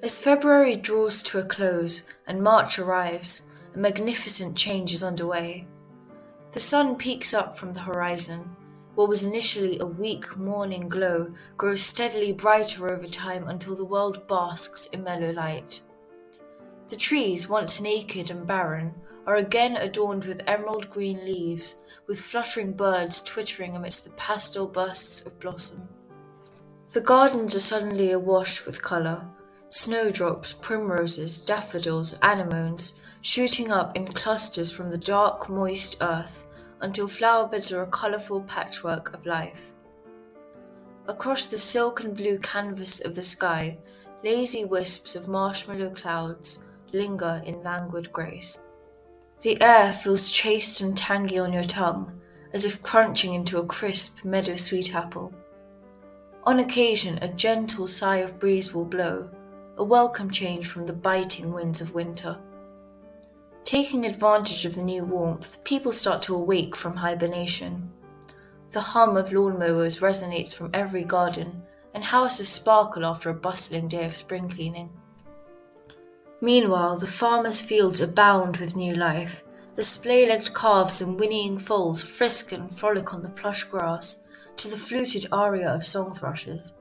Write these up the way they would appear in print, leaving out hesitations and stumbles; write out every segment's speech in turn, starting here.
As February draws to a close and March arrives, a magnificent change is underway. The sun peeks up from the horizon. What was initially a weak morning glow grows steadily brighter over time until the world basks in mellow light. The trees, once naked and barren, are again adorned with emerald green leaves, with fluttering birds twittering amidst the pastel bursts of blossom. The gardens are suddenly awash with colour, snowdrops, primroses, daffodils, anemones, shooting up in clusters from the dark, moist earth until flower beds are a colourful patchwork of life. Across the silken blue canvas of the sky, lazy wisps of marshmallow clouds linger in languid grace. The air feels chaste and tangy on your tongue, as if crunching into a crisp meadow sweet apple. On occasion, a gentle sigh of breeze will blow, a welcome change from the biting winds of winter. Taking advantage of the new warmth, people start to awake from hibernation. The hum of lawnmowers resonates from every garden, and houses sparkle after a bustling day of spring cleaning. Meanwhile, the farmers' fields abound with new life. The splay-legged calves and whinnying foals frisk and frolic on the plush grass, to the fluted aria of song thrushes.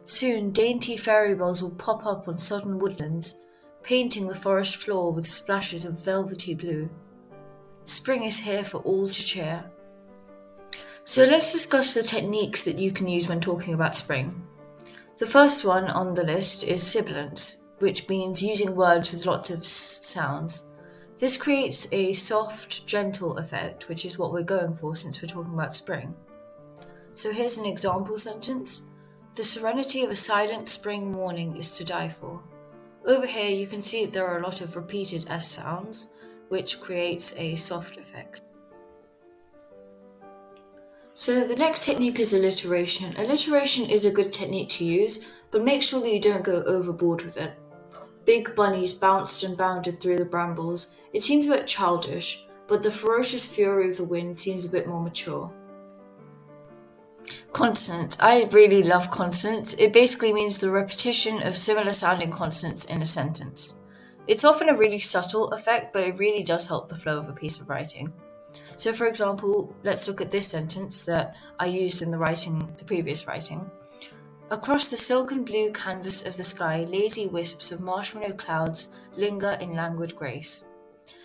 Soon, dainty fairy bells will pop up on sodden woodlands, painting the forest floor with splashes of velvety blue. Spring is here for all to cheer. So let's discuss the techniques that you can use when talking about spring. The first one on the list is sibilance, which means using words with lots of sounds. This creates a soft, gentle effect, which is what we're going for since we're talking about spring. So here's an example sentence. The serenity of a silent spring morning is to die for. Over here you can see that there are a lot of repeated S sounds, which creates a soft effect. So the next technique is alliteration. Alliteration is a good technique to use, but make sure that you don't go overboard with it. Big bunnies bounced and bounded through the brambles. It seems a bit childish, but the ferocious fury of the wind seems a bit more mature. Consonants. I really love consonants. It basically means the repetition of similar sounding consonants in a sentence. It's often a really subtle effect, but it really does help the flow of a piece of writing. So for example, let's look at this sentence that I used in the previous writing. Across the silken blue canvas of the sky, lazy wisps of marshmallow clouds linger in languid grace.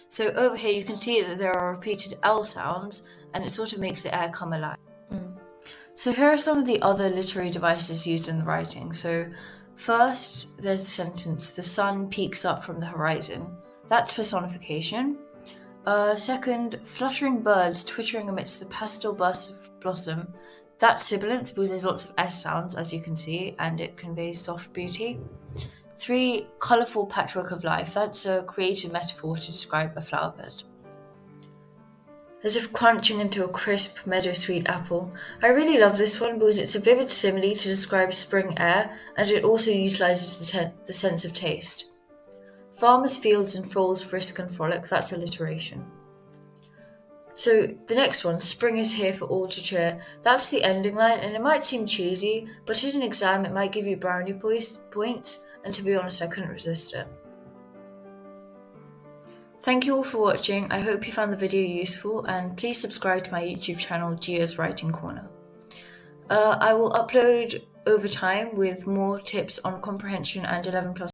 So over here you can see that there are repeated L sounds, and it sort of makes the air come alive. So here are some of the other literary devices used in the writing. So first, there's the sentence, the sun peeks up from the horizon. That's personification. Second, fluttering birds twittering amidst the pastel bursts of blossom. That's sibilance because there's lots of S sounds, as you can see, and it conveys soft beauty. 3, colourful patchwork of life. That's a creative metaphor to describe a flower bed. As if crunching into a crisp meadow sweet apple. I really love this one because it's a vivid simile to describe spring air, and it also utilises the sense of taste. Farmers' fields and foals frisk and frolic, that's alliteration. So the next one, spring is here for all to cheer. That's the ending line, and it might seem cheesy, but in an exam it might give you brownie points, and to be honest, I couldn't resist it. Thank you all for watching. I hope you found the video useful, and please subscribe to my YouTube channel, Gia's Writing Corner. I will upload over time with more tips on comprehension and 11+